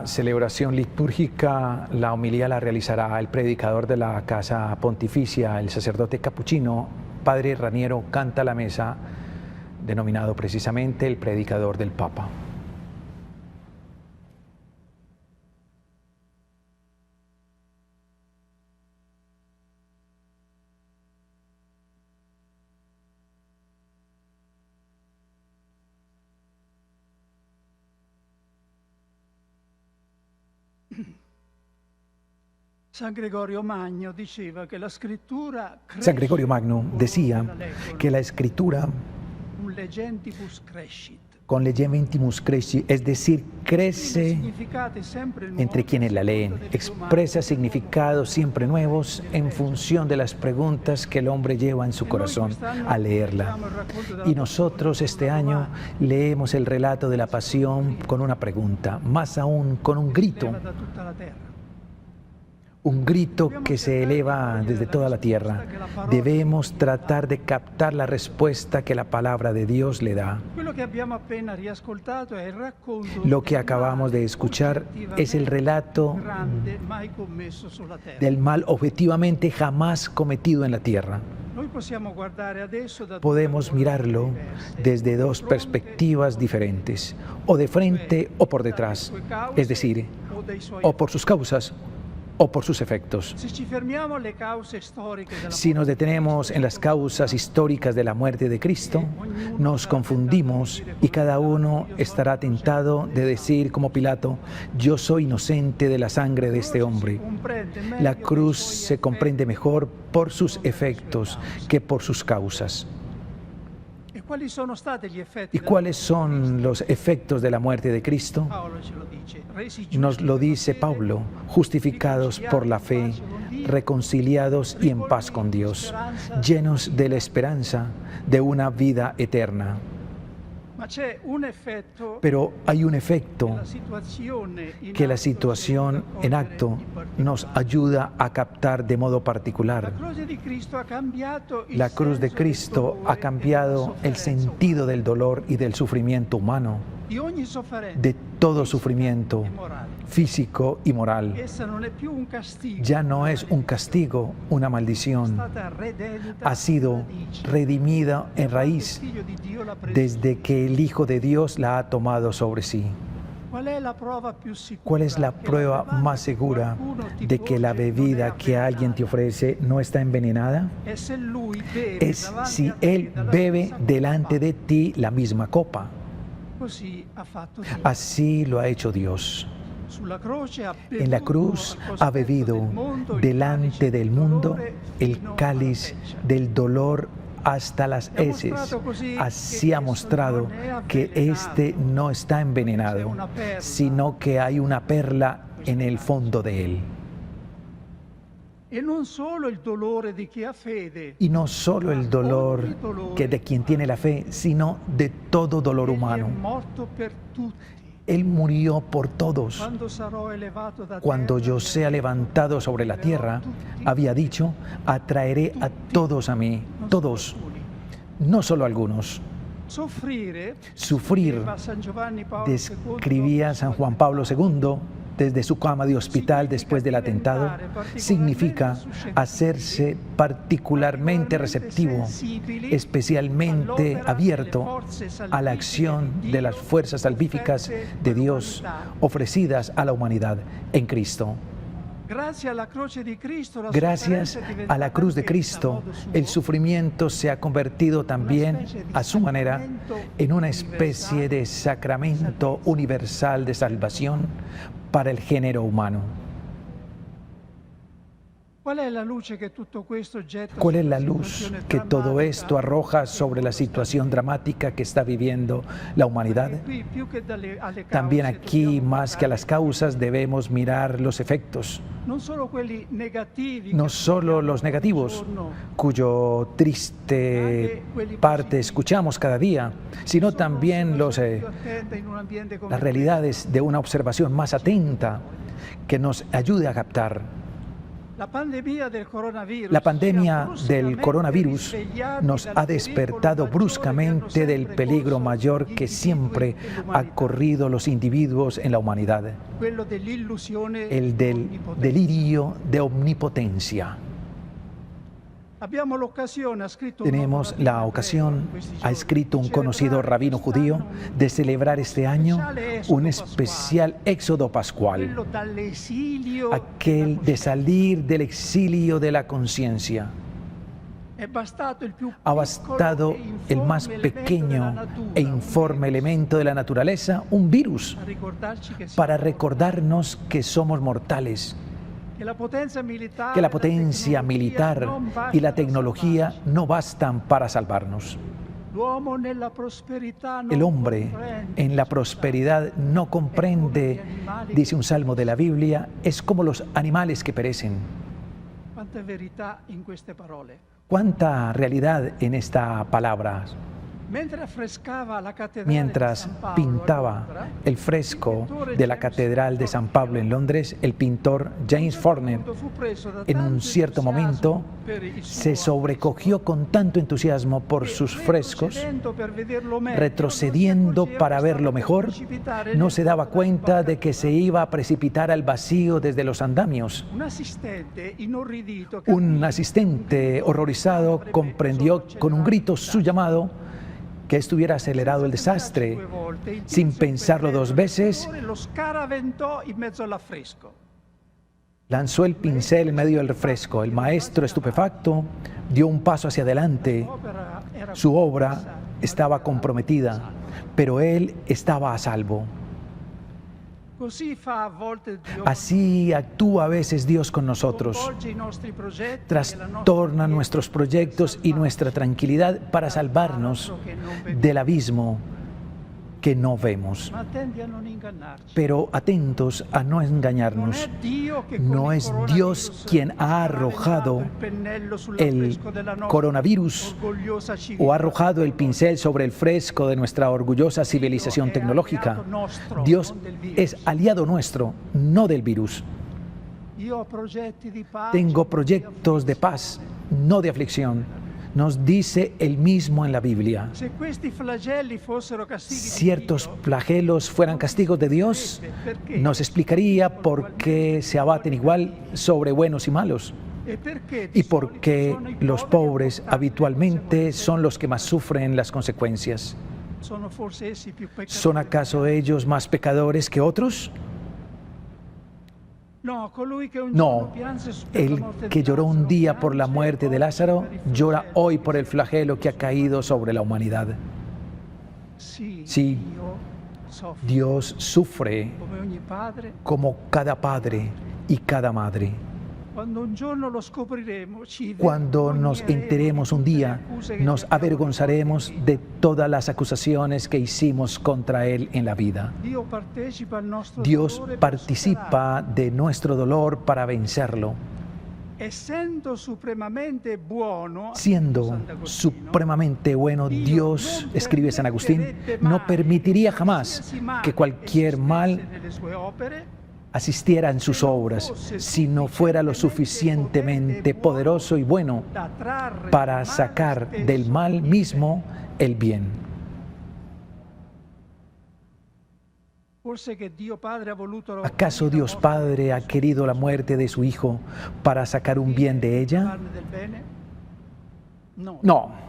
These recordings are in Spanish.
Celebración litúrgica, la homilía la realizará el predicador de la Casa Pontificia, el sacerdote capuchino, Padre Raniero Canta la Mesa, denominado precisamente el predicador del Papa. San Gregorio Magno decía que la escritura con legentimus crescit, es decir, crece entre quienes la leen, expresa significados siempre nuevos en función de las preguntas que el hombre lleva en su corazón al leerla. Y nosotros este año leemos el relato de la pasión con una pregunta, más aún con un grito que se eleva desde toda la tierra. Debemos tratar de captar la respuesta que la palabra de Dios le da. Lo que acabamos de escuchar es el relato del mal objetivamente jamás cometido en la tierra. Podemos mirarlo desde dos perspectivas diferentes, o de frente o por detrás, es decir, o por sus causas o por sus efectos. Si nos detenemos en las causas históricas de la muerte de Cristo, nos confundimos y cada uno estará tentado de decir como Pilato: yo soy inocente de la sangre de este hombre. La cruz se comprende mejor por sus efectos que por sus causas. ¿Y cuáles son los efectos de la muerte de Cristo? Nos lo dice Pablo: justificados por la fe, reconciliados y en paz con Dios, llenos de la esperanza de una vida eterna. Pero hay un efecto que la situación en acto nos ayuda a captar de modo particular. La cruz de Cristo ha cambiado el sentido del dolor y del sufrimiento humano, de todo sufrimiento físico y moral. Ya no es un castigo, una maldición. Ha sido redimida en raíz desde que el Hijo de Dios la ha tomado sobre sí. ¿Cuál es la prueba más segura de que la bebida que alguien te ofrece no está envenenada? Es si Él bebe delante de ti la misma copa. Así lo ha hecho Dios. En la cruz ha bebido delante del mundo el cáliz del dolor hasta las heces. Así ha mostrado que éste no está envenenado, sino que hay una perla en el fondo de él. Y no solo el dolor que de quien tiene la fe, sino de todo dolor humano. Él murió por todos. Cuando yo sea levantado sobre la tierra, había dicho: atraeré a todos a mí, todos, no solo algunos. Sufrir, describía San Juan Pablo II desde su cama de hospital después del atentado, significa hacerse particularmente receptivo, especialmente abierto a la acción de las fuerzas salvíficas de Dios ofrecidas a la humanidad en Cristo. Gracias a la cruz de Cristo, el sufrimiento se ha convertido también, a su manera, en una especie de sacramento universal de salvación para el género humano. ¿Cuál es la luz que todo esto arroja sobre la situación dramática que está viviendo la humanidad? También aquí, más que a las causas, debemos mirar los efectos. No solo los negativos, cuyo triste parte escuchamos cada día, sino también las realidades de una observación más atenta que nos ayude a captar. La pandemia del coronavirus nos ha despertado bruscamente del peligro mayor que siempre ha corrido los individuos en la humanidad, el del delirio de omnipotencia. Tenemos la ocasión, ha escrito un conocido rabino judío, de celebrar este año un especial éxodo pascual, aquel de salir del exilio de la conciencia. Ha bastado el más pequeño e informe elemento de la naturaleza, un virus, para recordarnos que somos mortales, que la potencia militar y la tecnología no bastan para salvarnos. El hombre en la prosperidad no comprende, dice un salmo de la Biblia, es como los animales que perecen. ¿Cuánta realidad en esta palabra? Mientras pintaba el fresco de la Catedral de San Pablo en Londres, el pintor James Forner, en un cierto momento, se sobrecogió con tanto entusiasmo por sus frescos, retrocediendo para verlo mejor, no se daba cuenta de que se iba a precipitar al vacío desde los andamios. Un asistente horrorizado comprendió con un grito su llamado, que estuviera acelerado el desastre. Sin pensarlo dos veces, lanzó el pincel en medio del fresco. El maestro, estupefacto, dio un paso hacia adelante. Su obra estaba comprometida, pero él estaba a salvo. Así actúa a veces Dios con nosotros. Trastorna nuestros proyectos y nuestra tranquilidad para salvarnos del abismo que no vemos. Pero atentos a no engañarnos. No es Dios quien ha arrojado el coronavirus o ha arrojado el pincel sobre el fresco de nuestra orgullosa civilización tecnológica. Dios es aliado nuestro, no del virus. Tengo proyectos de paz, no de aflicción. Nos dice él mismo en la Biblia. Ciertos flagelos fueran castigos de Dios, nos explicaría por qué se abaten igual sobre buenos y malos. Y por qué los pobres habitualmente son los que más sufren las consecuencias. ¿Son acaso ellos más pecadores que otros? No, el que lloró un día por la muerte de Lázaro, llora hoy por el flagelo que ha caído sobre la humanidad. Sí, Dios sufre como cada padre y cada madre. Cuando nos enteremos un día, nos avergonzaremos de todas las acusaciones que hicimos contra Él en la vida. Dios participa de nuestro dolor para vencerlo. Siendo supremamente bueno, Dios, escribe San Agustín, no permitiría jamás que cualquier mal asistiera en sus obras, si no fuera lo suficientemente poderoso y bueno para sacar del mal mismo el bien. ¿Acaso Dios Padre ha querido la muerte de su Hijo para sacar un bien de ella? No.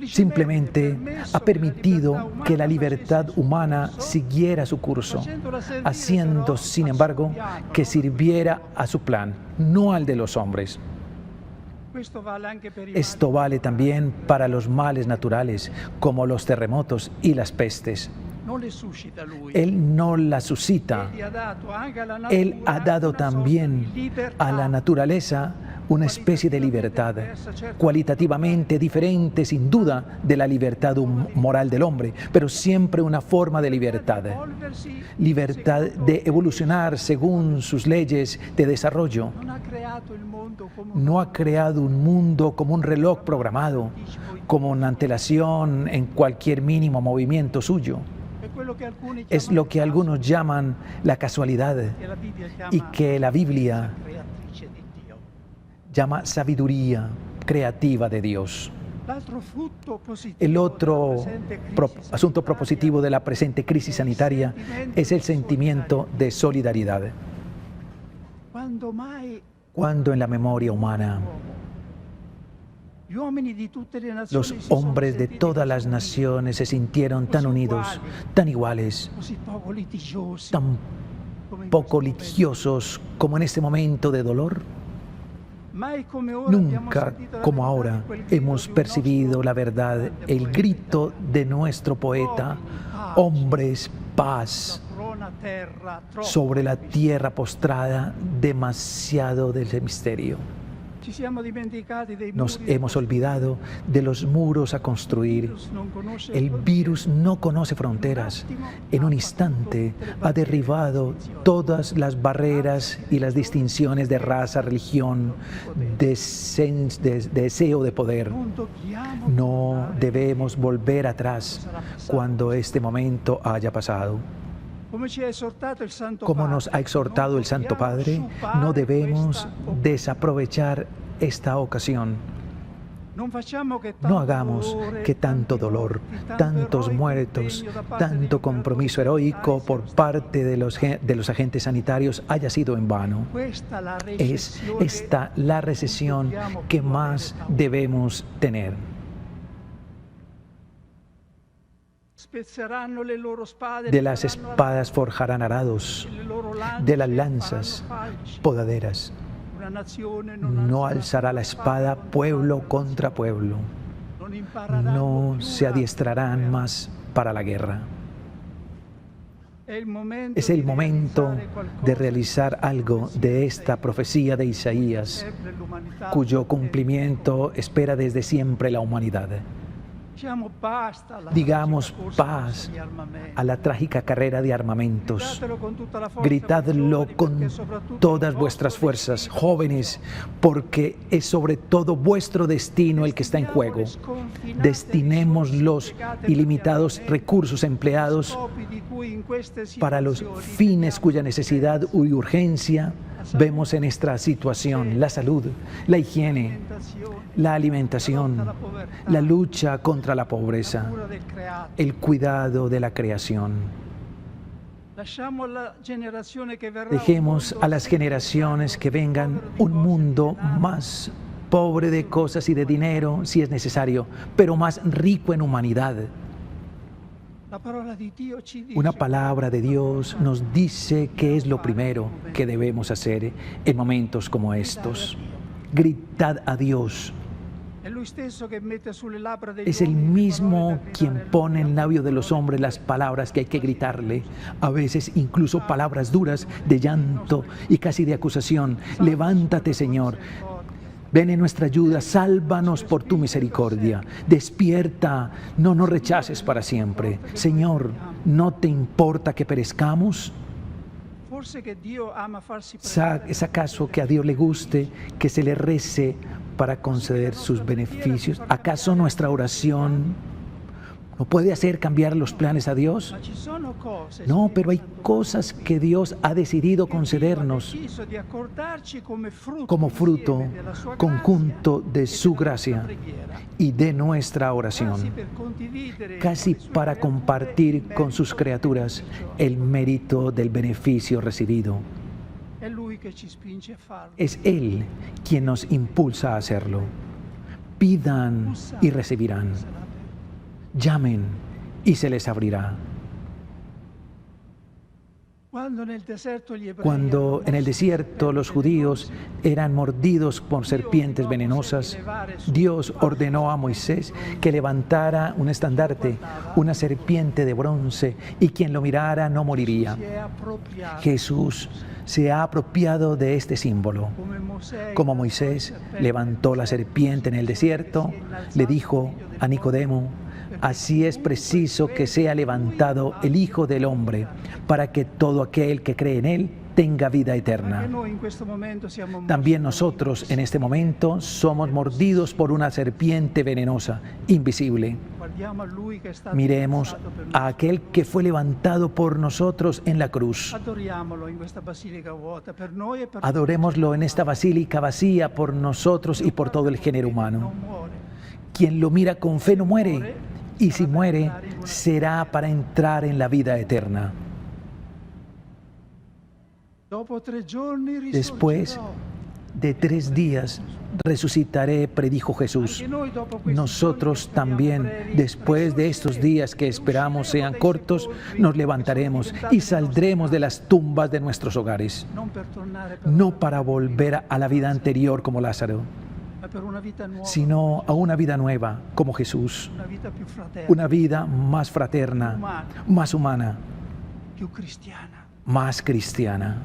Simplemente ha permitido que la libertad humana siguiera su curso, haciendo, sin embargo, que sirviera a su plan, no al de los hombres. Esto vale también para los males naturales, como los terremotos y las pestes. Él no la suscita. Él ha dado también a la naturaleza una especie de libertad, cualitativamente diferente sin duda de la libertad moral del hombre, pero siempre una forma de libertad. Libertad de evolucionar según sus leyes de desarrollo. No ha creado un mundo como un reloj programado, como una antelación en cualquier mínimo movimiento suyo. Es lo que algunos llaman la casualidad y que la Biblia llama sabiduría creativa de Dios. El otro asunto propositivo de la presente crisis sanitaria es el sentimiento de solidaridad. Cuando en la memoria humana los hombres de todas las naciones se sintieron tan unidos, tan iguales, tan poco litigiosos como en este momento de dolor, nunca como ahora hemos percibido la verdad, el grito de nuestro poeta: hombres, paz, sobre la tierra postrada, demasiado del misterio. Nos hemos olvidado de los muros a construir. El virus no conoce fronteras. En un instante ha derribado todas las barreras y las distinciones de raza, religión, deseo de poder. No debemos volver atrás cuando este momento haya pasado. Como nos ha exhortado el Santo Padre, no debemos desaprovechar esta ocasión. No hagamos que tanto dolor, tantos muertos, tanto compromiso heroico por parte de los agentes sanitarios haya sido en vano. Es esta la recesión que más debemos tener. De las espadas forjarán arados, de las lanzas podaderas. No alzará la espada pueblo contra pueblo. No se adiestrarán más para la guerra. Es el momento de realizar algo de esta profecía de Isaías, cuyo cumplimiento espera desde siempre la humanidad. Digamos paz a la trágica carrera de armamentos. Gritadlo con todas vuestras fuerzas, jóvenes, porque es sobre todo vuestro destino el que está en juego. Destinemos los ilimitados recursos empleados para los fines cuya necesidad y urgencia vemos en esta situación: la salud, la higiene, la alimentación, la lucha contra la pobreza, el cuidado de la creación. Dejemos a las generaciones que vengan un mundo más pobre de cosas y de dinero, si es necesario, pero más rico en humanidad. Una palabra de Dios nos dice que es lo primero que debemos hacer en momentos como estos. Gritad a Dios. Es el mismo quien pone en el labio de los hombres las palabras que hay que gritarle, a veces incluso palabras duras de llanto y casi de acusación. Levántate, Señor. Ven en nuestra ayuda, sálvanos por tu misericordia. Despierta, no nos rechaces para siempre. Señor, ¿no te importa que perezcamos? ¿Es acaso que a Dios le guste que se le rece para conceder sus beneficios? ¿Acaso nuestra oración no puede hacer cambiar los planes a Dios? No, pero hay cosas que Dios ha decidido concedernos como fruto conjunto de su gracia y de nuestra oración, casi para compartir con sus criaturas el mérito del beneficio recibido. Es Él quien nos impulsa a hacerlo. Pidan y recibirán. Llamen y se les abrirá. Cuando en el desierto los judíos eran mordidos por serpientes venenosas, Dios ordenó a Moisés que levantara un estandarte, una serpiente de bronce, y quien lo mirara no moriría. Jesús se ha apropiado de este símbolo. Como Moisés levantó la serpiente en el desierto, le dijo a Nicodemo: así es preciso que sea levantado el Hijo del Hombre, para que todo aquel que cree en Él tenga vida eterna. También nosotros en este momento somos mordidos por una serpiente venenosa, invisible. Miremos a aquel que fue levantado por nosotros en la cruz. Adorémoslo en esta basílica vacía por nosotros y por todo el género humano. Quien lo mira con fe no muere, y si muere, será para entrar en la vida eterna. Después de 3 días resucitaré, predijo Jesús. Nosotros también, después de estos días que esperamos sean cortos, nos levantaremos y saldremos de las tumbas de nuestros hogares. No para volver a la vida anterior como Lázaro, sino a una vida nueva como Jesús. Una vida más fraterna, más humana, más cristiana.